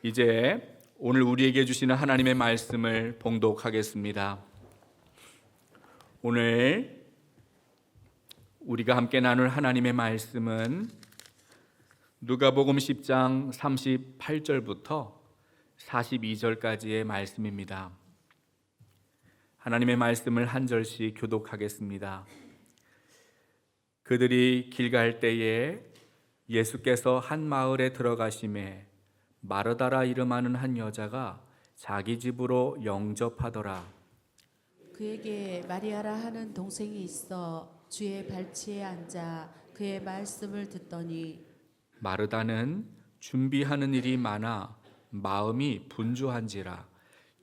이제 오늘 우리에게 주시는 하나님의 말씀을 봉독하겠습니다. 오늘 우리가 함께 나눌 하나님의 말씀은 누가복음 10장 38절부터 42절까지의 말씀입니다. 하나님의 말씀을 한 절씩 교독하겠습니다. 그들이 길 갈 때에 예수께서 한 마을에 들어가심에 마르다라 이름하는 한 여자가 자기 집으로 영접하더라. 그에게 마리아라 하는 동생이 있어 주의 발치에 앉아 그의 말씀을 듣더니 마르다는 준비하는 일이 많아 마음이 분주한지라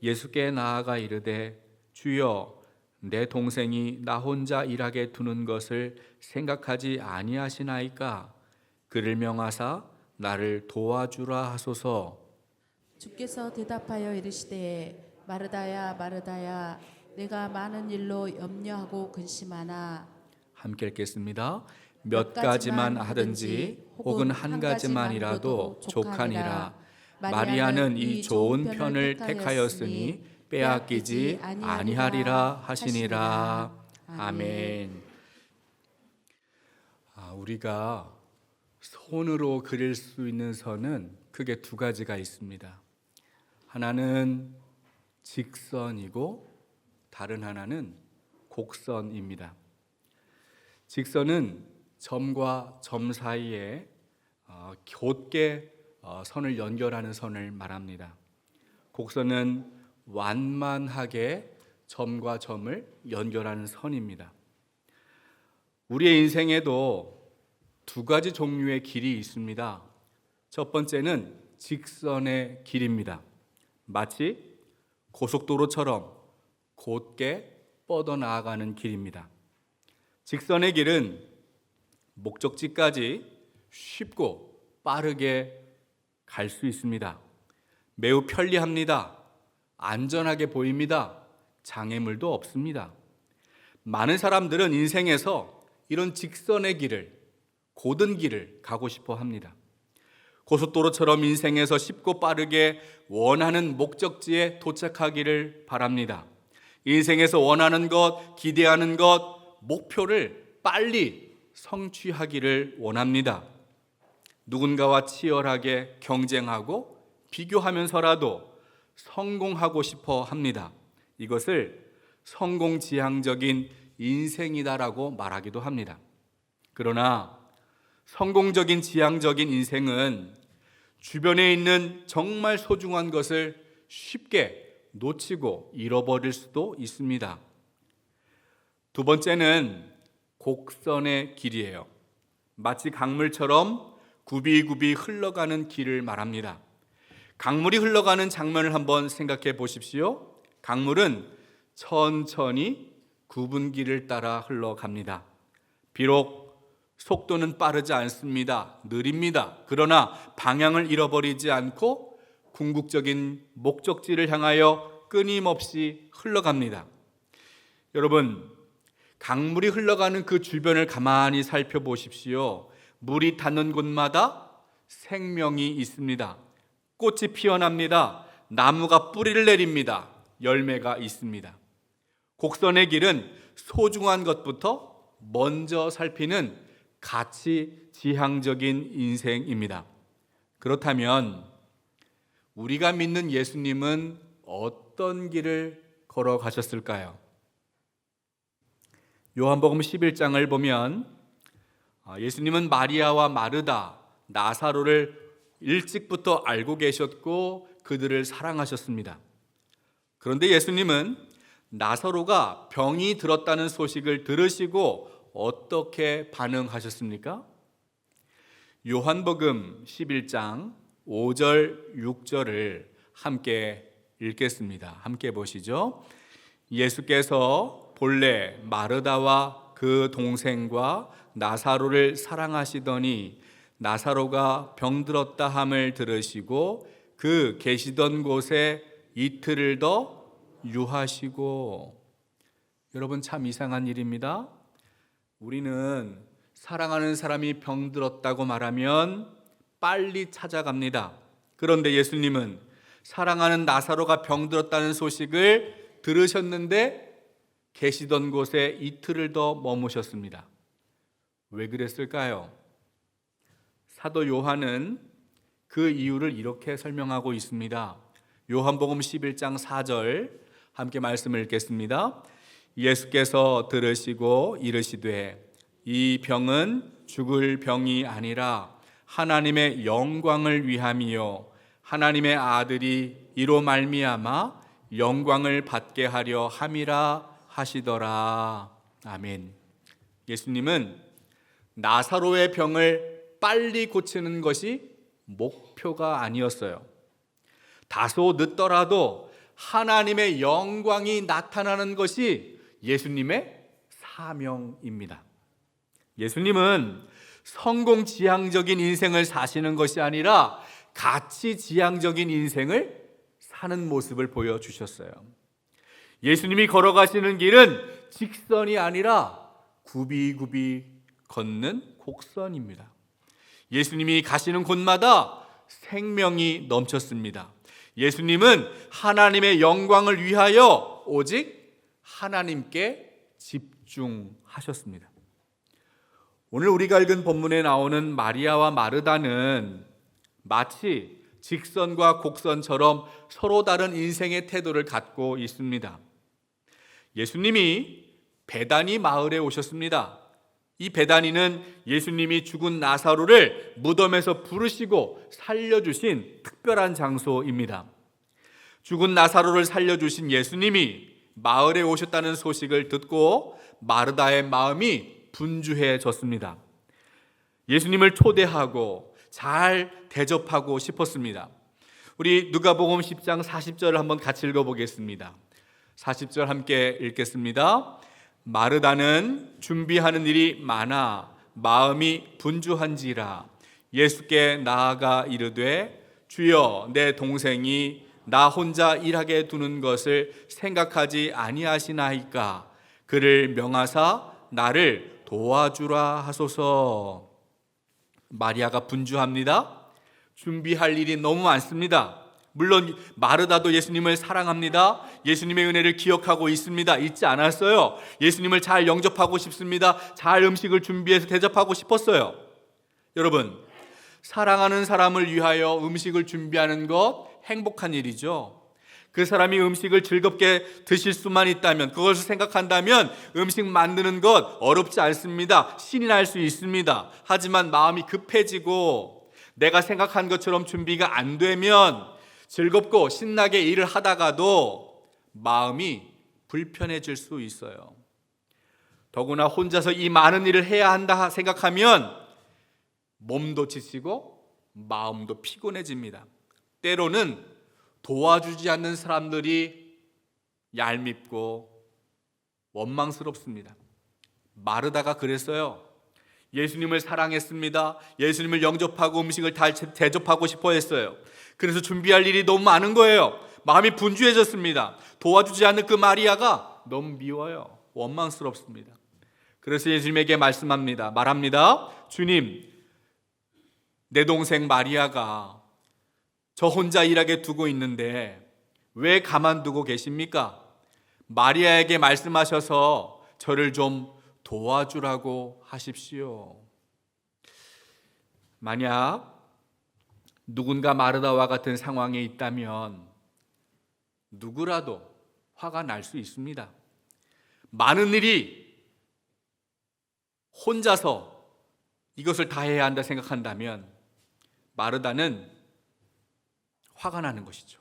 예수께 나아가 이르되 주여 내 동생이 나 혼자 일하게 두는 것을 생각하지 아니하시나이까 그를 명하사 나를 도와주라 하소서. 주께서 대답하여 이르시되 마르다야 마르다야 내가 많은 일로 염려하고 근심하나 함께 읽겠습니다. 몇 가지만 하든지 혹은 한 가지만이라도 족하니라. 마리아는 이 좋은 편을 택하였으니 빼앗기지 아니하리라 하시니라. 아멘. 우리가 손으로 그릴 수 있는 선은 크게 두 가지가 있습니다. 하나는 직선이고 다른 하나는 곡선입니다. 직선은 점과 점 사이에 곧게 선을 연결하는 선을 말합니다. 곡선은 완만하게 점과 점을 연결하는 선입니다. 우리의 인생에도 두 가지 종류의 길이 있습니다. 첫 번째는 직선의 길입니다. 마치 고속도로처럼 곧게 뻗어나가는 길입니다. 직선의 길은 목적지까지 쉽고 빠르게 갈 수 있습니다. 매우 편리합니다. 안전하게 보입니다. 장애물도 없습니다. 많은 사람들은 인생에서 이런 직선의 길을, 고든 길을 가고 싶어 합니다. 고속도로처럼 인생에서 쉽고 빠르게 원하는 목적지에 도착하기를 바랍니다. 인생에서 원하는 것, 기대하는 것, 목표를 빨리 성취하기를 원합니다. 누군가와 치열하게 경쟁하고 비교하면서라도 성공하고 싶어 합니다. 이것을 성공지향적인 인생이다라고 말하기도 합니다. 그러나 성공적인 지향적인 인생은 주변에 있는 정말 소중한 것을 쉽게 놓치고 잃어버릴 수도 있습니다. 두 번째는 곡선의 길이에요. 마치 강물처럼 굽이굽이 흘러가는 길을 말합니다. 강물이 흘러가는 장면을 한번 생각해 보십시오. 강물은 천천히 굽은 길을 따라 흘러갑니다. 비록 속도는 빠르지 않습니다. 느립니다. 그러나 방향을 잃어버리지 않고 궁극적인 목적지를 향하여 끊임없이 흘러갑니다. 여러분, 강물이 흘러가는 그 주변을 가만히 살펴보십시오. 물이 닿는 곳마다 생명이 있습니다. 꽃이 피어납니다. 나무가 뿌리를 내립니다. 열매가 있습니다. 곡선의 길은 소중한 것부터 먼저 살피는 가치 지향적인 인생입니다. 그렇다면 우리가 믿는 예수님은 어떤 길을 걸어가셨을까요? 요한복음 11장을 보면 예수님은 마리아와 마르다, 나사로를 일찍부터 알고 계셨고 그들을 사랑하셨습니다. 그런데 예수님은 나사로가 병이 들었다는 소식을 들으시고 어떻게 반응하셨습니까? 요한복음 11장 5절 6절을 함께 읽겠습니다. 함께 보시죠. 예수께서 본래 마르다와 그 동생과 나사로를 사랑하시더니 나사로가 병들었다 함을 들으시고 그 계시던 곳에 이틀을 더 유하시고. 여러분, 참 이상한 일입니다. 우리는 사랑하는 사람이 병들었다고 말하면 빨리 찾아갑니다. 그런데 예수님은 사랑하는 나사로가 병들었다는 소식을 들으셨는데 계시던 곳에 이틀을 더 머무셨습니다. 왜 그랬을까요? 사도 요한은 그 이유를 이렇게 설명하고 있습니다. 요한복음 11장 4절 함께 말씀을 읽겠습니다. 예수께서 들으시고 이르시되 이 병은 죽을 병이 아니라 하나님의 영광을 위함이요 하나님의 아들이 이로 말미암아 영광을 받게 하려 함이라 하시더라. 아멘. 예수님은 나사로의 병을 빨리 고치는 것이 목표가 아니었어요. 다소 늦더라도 하나님의 영광이 나타나는 것이 예수님의 사명입니다. 예수님은 성공지향적인 인생을 사시는 것이 아니라 가치지향적인 인생을 사는 모습을 보여주셨어요. 예수님이 걸어가시는 길은 직선이 아니라 굽이굽이 걷는 곡선입니다. 예수님이 가시는 곳마다 생명이 넘쳤습니다. 예수님은 하나님의 영광을 위하여 오직 하나님께 집중하셨습니다. 오늘 우리가 읽은 본문에 나오는 마리아와 마르다는 마치 직선과 곡선처럼 서로 다른 인생의 태도를 갖고 있습니다. 예수님이 베다니 마을에 오셨습니다. 이 베다니는 예수님이 죽은 나사로를 무덤에서 부르시고 살려주신 특별한 장소입니다. 죽은 나사로를 살려주신 예수님이 마을에 오셨다는 소식을 듣고 마르다의 마음이 분주해졌습니다. 예수님을 초대하고 잘 대접하고 싶었습니다. 우리 누가복음 10장 40절을 한번 같이 읽어보겠습니다. 40절 함께 읽겠습니다. 마르다는 준비하는 일이 많아 마음이 분주한지라 예수께 나아가 이르되 주여 내 동생이 나 혼자 일하게 두는 것을 생각하지 아니하시나이까 그를 명하사 나를 도와주라 하소서. 마리아가 분주합니다. 준비할 일이 너무 많습니다. 물론 마르다도 예수님을 사랑합니다. 예수님의 은혜를 기억하고 있습니다. 잊지 않았어요. 예수님을 잘 영접하고 싶습니다. 잘 음식을 준비해서 대접하고 싶었어요. 여러분, 사랑하는 사람을 위하여 음식을 준비하는 것 행복한 일이죠. 그 사람이 음식을 즐겁게 드실 수만 있다면, 그것을 생각한다면 음식 만드는 것 어렵지 않습니다. 신이 날 수 있습니다. 하지만 마음이 급해지고 내가 생각한 것처럼 준비가 안 되면 즐겁고 신나게 일을 하다가도 마음이 불편해질 수 있어요. 더구나 혼자서 이 많은 일을 해야 한다 생각하면 몸도 지치고 마음도 피곤해집니다. 때로는 도와주지 않는 사람들이 얄밉고 원망스럽습니다. 마르다가 그랬어요. 예수님을 사랑했습니다. 예수님을 영접하고 음식을 다 대접하고 싶어 했어요. 그래서 준비할 일이 너무 많은 거예요. 마음이 분주해졌습니다. 도와주지 않는 그 마리아가 너무 미워요. 원망스럽습니다. 그래서 예수님에게 말합니다. 주님, 내 동생 마리아가 저 혼자 일하게 두고 있는데 왜 가만두고 계십니까? 마리아에게 말씀하셔서 저를 좀 도와주라고 하십시오. 만약 누군가 마르다와 같은 상황에 있다면 누구라도 화가 날 수 있습니다. 많은 일이 혼자서 이것을 다 해야 한다 생각한다면 마르다는 화가 나는 것이죠.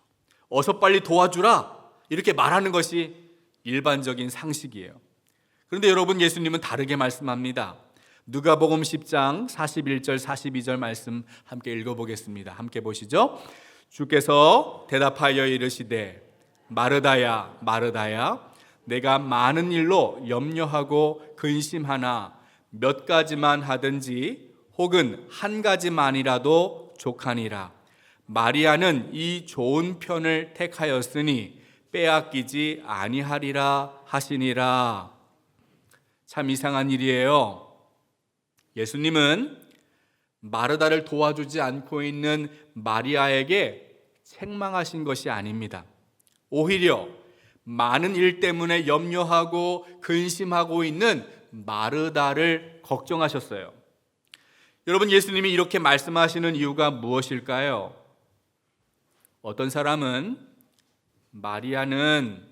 어서 빨리 도와주라 이렇게 말하는 것이 일반적인 상식이에요. 그런데 여러분, 예수님은 다르게 말씀합니다. 누가복음 10장 41절 42절 말씀 함께 읽어보겠습니다. 함께 보시죠. 주께서 대답하여 이르시되 마르다야 마르다야 내가 많은 일로 염려하고 근심하나 몇 가지만 하든지 혹은 한 가지만이라도 족하니라. 마리아는 이 좋은 편을 택하였으니 빼앗기지 아니하리라 하시니라. 참 이상한 일이에요. 예수님은 마르다를 도와주지 않고 있는 마리아에게 책망하신 것이 아닙니다. 오히려 많은 일 때문에 염려하고 근심하고 있는 마르다를 걱정하셨어요. 여러분, 예수님이 이렇게 말씀하시는 이유가 무엇일까요? 어떤 사람은 마리아는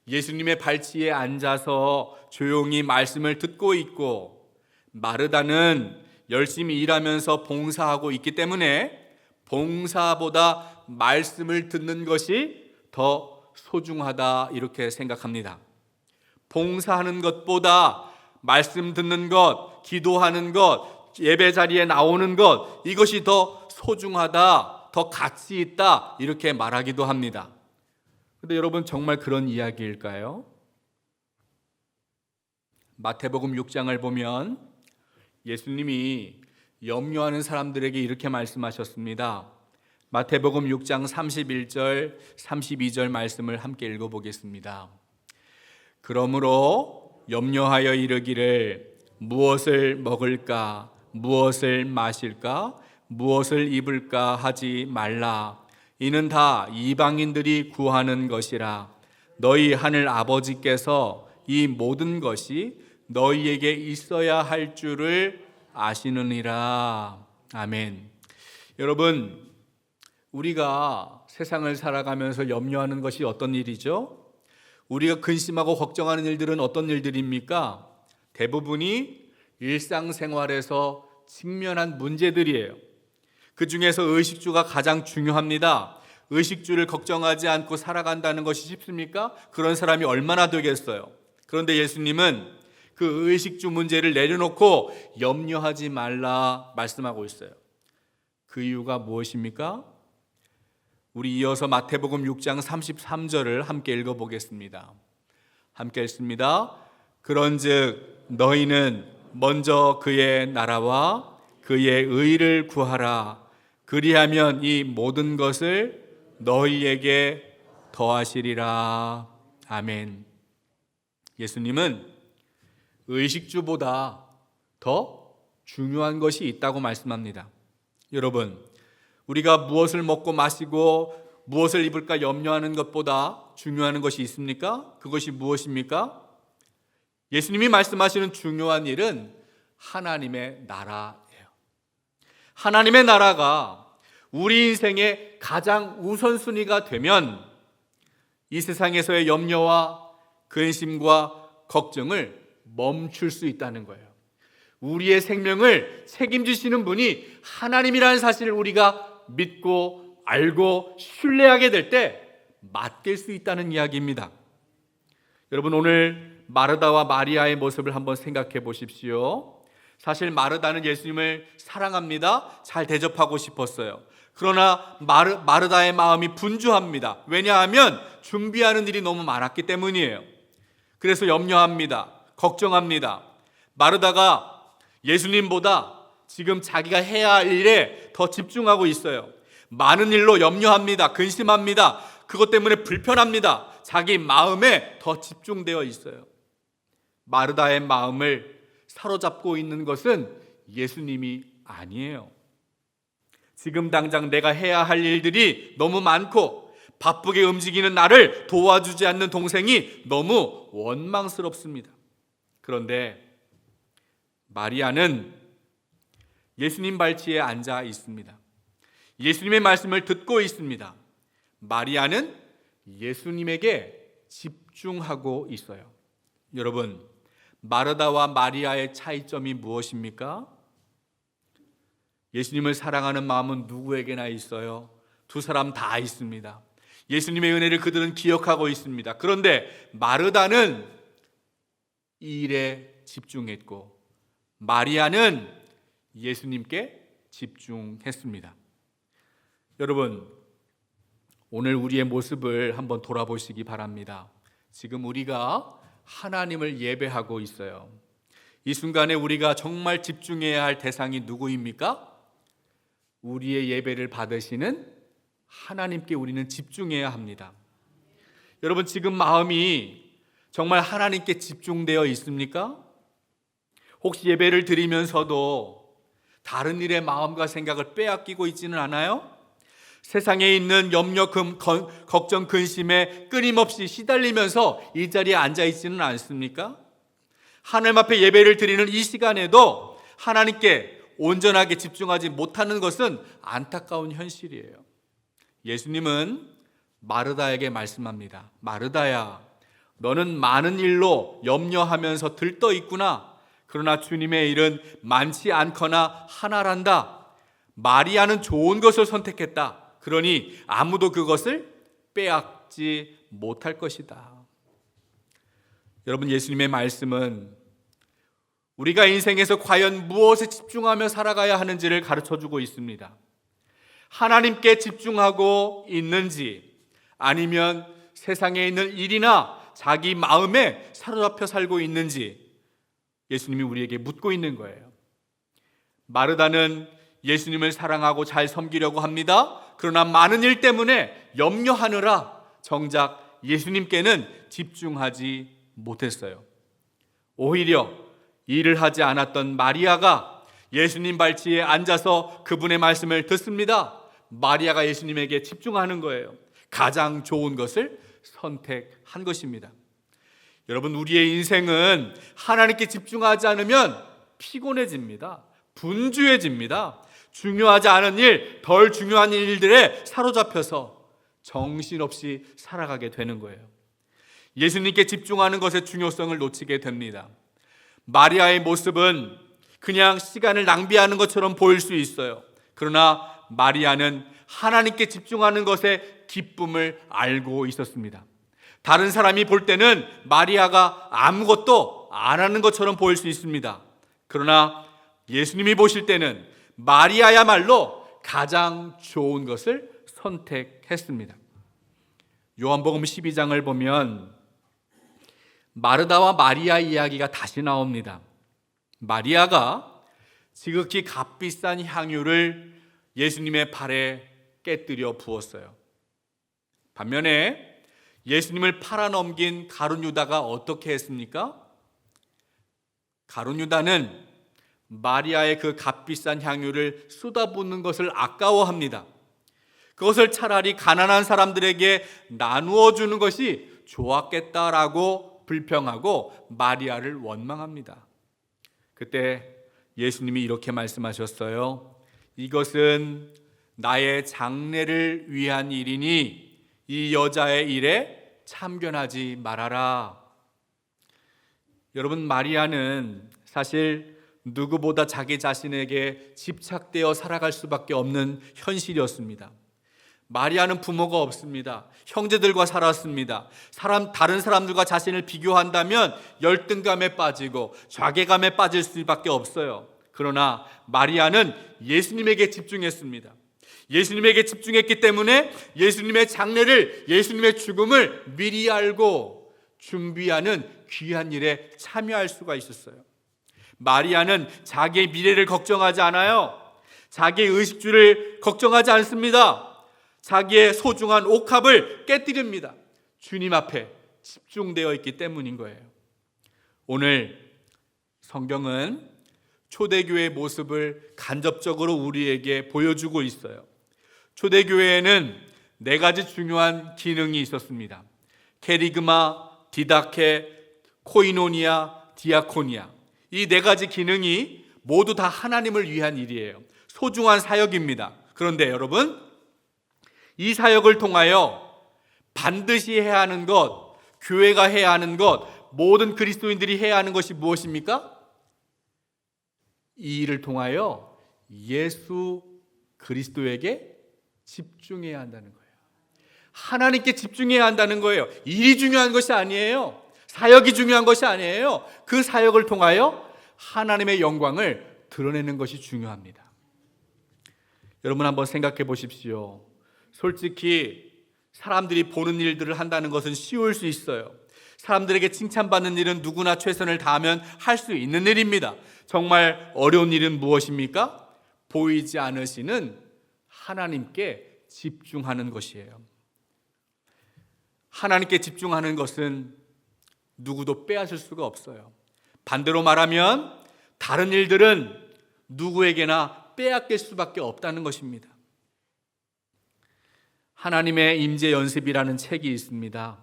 예수님의 발치에 앉아서 조용히 말씀을 듣고 있고 마르다는 열심히 일하면서 봉사하고 있기 때문에 봉사보다 말씀을 듣는 것이 더 소중하다 이렇게 생각합니다. 봉사하는 것보다 말씀 듣는 것, 기도하는 것, 예배 자리에 나오는 것, 이것이 더 소중하다, 더 가치 있다 이렇게 말하기도 합니다. 그런데 여러분, 정말 그런 이야기일까요? 마태복음 6장을 보면 예수님이 염려하는 사람들에게 이렇게 말씀하셨습니다. 마태복음 6장 31절, 32절 말씀을 함께 읽어보겠습니다. 그러므로 염려하여 이르기를 무엇을 먹을까, 무엇을 마실까, 무엇을 입을까 하지 말라. 이는 다 이방인들이 구하는 것이라. 너희 하늘 아버지께서 이 모든 것이 너희에게 있어야 할 줄을 아시느니라. 아멘. 여러분, 우리가 세상을 살아가면서 염려하는 것이 어떤 일이죠? 우리가 근심하고 걱정하는 일들은 어떤 일들입니까? 대부분이 일상생활에서 직면한 문제들이에요. 그 중에서 의식주가 가장 중요합니다. 의식주를 걱정하지 않고 살아간다는 것이 쉽습니까? 그런 사람이 얼마나 되겠어요? 그런데 예수님은 그 의식주 문제를 내려놓고 염려하지 말라 말씀하고 있어요. 그 이유가 무엇입니까? 우리 이어서 마태복음 6장 33절을 함께 읽어보겠습니다. 함께 읽습니다. 그런즉 너희는 먼저 그의 나라와 그의 의를 구하라. 그리하면 이 모든 것을 너희에게 더하시리라. 아멘. 예수님은 의식주보다 더 중요한 것이 있다고 말씀합니다. 여러분, 우리가 무엇을 먹고 마시고 무엇을 입을까 염려하는 것보다 중요한 것이 있습니까? 그것이 무엇입니까? 예수님이 말씀하시는 중요한 일은 하나님의 나라예요. 하나님의 나라가 우리 인생의 가장 우선순위가 되면 이 세상에서의 염려와 근심과 걱정을 멈출 수 있다는 거예요. 우리의 생명을 책임지시는 분이 하나님이라는 사실을 우리가 믿고 알고 신뢰하게 될 때 맡길 수 있다는 이야기입니다. 여러분, 오늘 마르다와 마리아의 모습을 한번 생각해 보십시오. 사실 마르다는 예수님을 사랑합니다. 잘 대접하고 싶었어요. 그러나 마르다의 마음이 분주합니다. 왜냐하면 준비하는 일이 너무 많았기 때문이에요. 그래서 염려합니다. 걱정합니다. 마르다가 예수님보다 지금 자기가 해야 할 일에 더 집중하고 있어요. 많은 일로 염려합니다. 근심합니다. 그것 때문에 불편합니다. 자기 마음에 더 집중되어 있어요. 마르다의 마음을 사로잡고 있는 것은 예수님이 아니에요. 지금 당장 내가 해야 할 일들이 너무 많고 바쁘게 움직이는 나를 도와주지 않는 동생이 너무 원망스럽습니다. 그런데 마리아는 예수님 발치에 앉아 있습니다. 예수님의 말씀을 듣고 있습니다. 마리아는 예수님에게 집중하고 있어요. 여러분, 마르다와 마리아의 차이점이 무엇입니까? 예수님을 사랑하는 마음은 누구에게나 있어요. 두 사람 다 있습니다. 예수님의 은혜를 그들은 기억하고 있습니다. 그런데 마르다는 이 일에 집중했고 마리아는 예수님께 집중했습니다. 여러분, 오늘 우리의 모습을 한번 돌아보시기 바랍니다. 지금 우리가 하나님을 예배하고 있어요. 이 순간에 우리가 정말 집중해야 할 대상이 누구입니까? 우리의 예배를 받으시는 하나님께 우리는 집중해야 합니다. 여러분, 지금 마음이 정말 하나님께 집중되어 있습니까? 혹시 예배를 드리면서도 다른 일에 마음과 생각을 빼앗기고 있지는 않아요? 세상에 있는 염려, 걱정, 근심에 끊임없이 시달리면서 이 자리에 앉아 있지는 않습니까? 하나님 앞에 예배를 드리는 이 시간에도 하나님께 온전하게 집중하지 못하는 것은 안타까운 현실이에요. 예수님은 마르다에게 말씀합니다. 마르다야, 너는 많은 일로 염려하면서 들떠 있구나. 그러나 주님의 일은 많지 않거나 하나란다. 마리아는 좋은 것을 선택했다. 그러니 아무도 그것을 빼앗지 못할 것이다. 여러분, 예수님의 말씀은 우리가 인생에서 과연 무엇에 집중하며 살아가야 하는지를 가르쳐주고 있습니다. 하나님께 집중하고 있는지, 아니면 세상에 있는 일이나 자기 마음에 사로잡혀 살고 있는지 예수님이 우리에게 묻고 있는 거예요. 마르다는 예수님을 사랑하고 잘 섬기려고 합니다. 그러나 많은 일 때문에 염려하느라 정작 예수님께는 집중하지 못했어요. 오히려 일을 하지 않았던 마리아가 예수님 발치에 앉아서 그분의 말씀을 듣습니다. 마리아가 예수님에게 집중하는 거예요. 가장 좋은 것을 선택한 것입니다. 여러분, 우리의 인생은 하나님께 집중하지 않으면 피곤해집니다. 분주해집니다. 중요하지 않은 일, 덜 중요한 일들에 사로잡혀서 정신없이 살아가게 되는 거예요. 예수님께 집중하는 것의 중요성을 놓치게 됩니다. 마리아의 모습은 그냥 시간을 낭비하는 것처럼 보일 수 있어요. 그러나 마리아는 하나님께 집중하는 것의 기쁨을 알고 있었습니다. 다른 사람이 볼 때는 마리아가 아무것도 안 하는 것처럼 보일 수 있습니다. 그러나 예수님이 보실 때는 마리아야말로 가장 좋은 것을 선택했습니다. 요한복음 12장을 보면 마르다와 마리아 이야기가 다시 나옵니다. 마리아가 지극히 값비싼 향유를 예수님의 발에 깨뜨려 부었어요. 반면에 예수님을 팔아넘긴 가룟 유다가 어떻게 했습니까? 가룟 유다는 마리아의 그 값비싼 향유를 쏟아붓는 것을 아까워합니다. 그것을 차라리 가난한 사람들에게 나누어 주는 것이 좋았겠다라고 불평하고 마리아를 원망합니다. 그때 예수님이 이렇게 말씀하셨어요. 이것은 나의 장례를 위한 일이니 이 여자의 일에 참견하지 말아라. 여러분, 마리아는 사실 누구보다 자기 자신에게 집착되어 살아갈 수밖에 없는 현실이었습니다. 마리아는 부모가 없습니다. 형제들과 살았습니다. 다른 사람들과 자신을 비교한다면 열등감에 빠지고 좌계감에 빠질 수밖에 없어요. 그러나 마리아는 예수님에게 집중했습니다. 예수님에게 집중했기 때문에 예수님의 장례를, 예수님의 죽음을 미리 알고 준비하는 귀한 일에 참여할 수가 있었어요. 마리아는 자기의 미래를 걱정하지 않아요. 자기의 의식주를 걱정하지 않습니다. 자기의 소중한 옥합을 깨뜨립니다. 주님 앞에 집중되어 있기 때문인 거예요. 오늘 성경은 초대교회의 모습을 간접적으로 우리에게 보여주고 있어요. 초대교회에는 4가지 중요한 기능이 있었습니다. 케리그마, 디다케, 코이노니아, 디아코니아. 이 4가지 기능이 모두 다 하나님을 위한 일이에요. 소중한 사역입니다. 그런데 여러분, 이 사역을 통하여 반드시 해야 하는 것, 교회가 해야 하는 것, 모든 그리스도인들이 해야 하는 것이 무엇입니까? 이 일을 통하여 예수 그리스도에게 집중해야 한다는 거예요. 하나님께 집중해야 한다는 거예요. 일이 중요한 것이 아니에요. 사역이 중요한 것이 아니에요. 그 사역을 통하여 하나님의 영광을 드러내는 것이 중요합니다. 여러분, 한번 생각해 보십시오. 솔직히 사람들이 보는 일들을 한다는 것은 쉬울 수 있어요. 사람들에게 칭찬받는 일은 누구나 최선을 다하면 할 수 있는 일입니다. 정말 어려운 일은 무엇입니까? 보이지 않으시는 하나님께 집중하는 것이에요. 하나님께 집중하는 것은 누구도 빼앗을 수가 없어요. 반대로 말하면 다른 일들은 누구에게나 빼앗길 수밖에 없다는 것입니다. 하나님의 임재 연습이라는 책이 있습니다.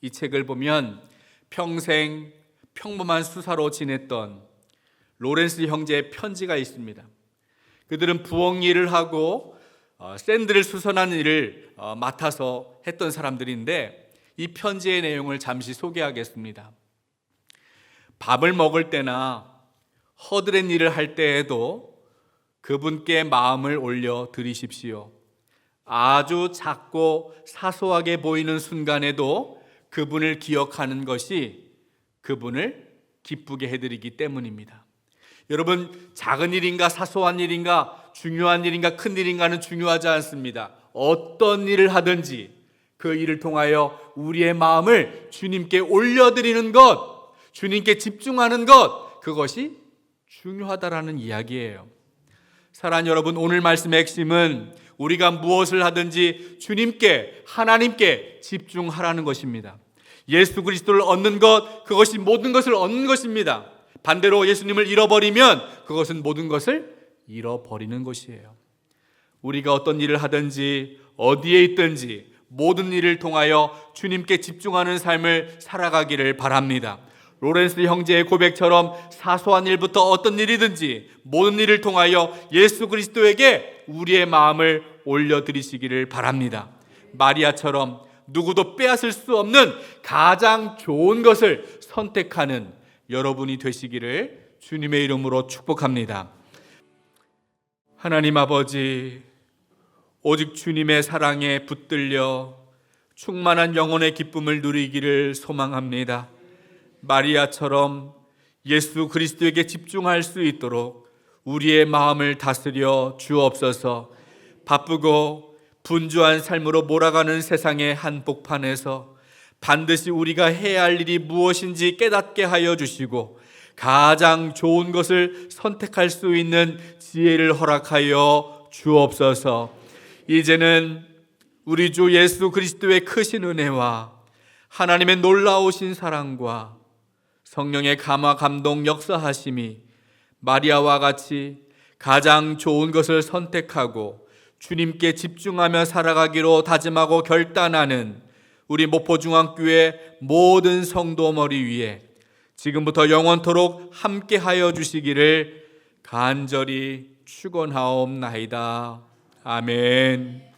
이 책을 보면 평생 평범한 수사로 지냈던 로렌스 형제의 편지가 있습니다. 그들은 부엌 일을 하고 샌드를 수선하는 일을 맡아서 했던 사람들인데 이 편지의 내용을 잠시 소개하겠습니다. 밥을 먹을 때나 허드렛 일을 할 때에도 그분께 마음을 올려 드리십시오. 아주 작고 사소하게 보이는 순간에도 그분을 기억하는 것이 그분을 기쁘게 해드리기 때문입니다. 여러분, 작은 일인가 사소한 일인가 중요한 일인가 큰 일인가는 중요하지 않습니다. 어떤 일을 하든지 그 일을 통하여 우리의 마음을 주님께 올려드리는 것, 주님께 집중하는 것, 그것이 중요하다라는 이야기예요. 사랑하는 여러분, 오늘 말씀의 핵심은 우리가 무엇을 하든지 주님께, 하나님께 집중하라는 것입니다. 예수 그리스도를 얻는 것, 그것이 모든 것을 얻는 것입니다. 반대로 예수님을 잃어버리면 그것은 모든 것을 잃어버리는 것이에요. 우리가 어떤 일을 하든지 어디에 있든지 모든 일을 통하여 주님께 집중하는 삶을 살아가기를 바랍니다. 로렌스 형제의 고백처럼 사소한 일부터 어떤 일이든지 모든 일을 통하여 예수 그리스도에게 우리의 마음을 올려드리시기를 바랍니다. 마리아처럼 누구도 빼앗을 수 없는 가장 좋은 것을 선택하는 여러분이 되시기를 주님의 이름으로 축복합니다. 하나님 아버지, 오직 주님의 사랑에 붙들려 충만한 영혼의 기쁨을 누리기를 소망합니다. 마리아처럼 예수 그리스도에게 집중할 수 있도록 우리의 마음을 다스려 주옵소서. 바쁘고 분주한 삶으로 몰아가는 세상의 한복판에서 반드시 우리가 해야 할 일이 무엇인지 깨닫게 하여 주시고 가장 좋은 것을 선택할 수 있는 지혜를 허락하여 주옵소서. 이제는 우리 주 예수 그리스도의 크신 은혜와 하나님의 놀라우신 사랑과 성령의 감화 감동 역사하심이 마리아와 같이 가장 좋은 것을 선택하고 주님께 집중하며 살아가기로 다짐하고 결단하는 우리 목포중앙교회 모든 성도 머리 위에 지금부터 영원토록 함께하여 주시기를 간절히 축원하옵나이다. 아멘.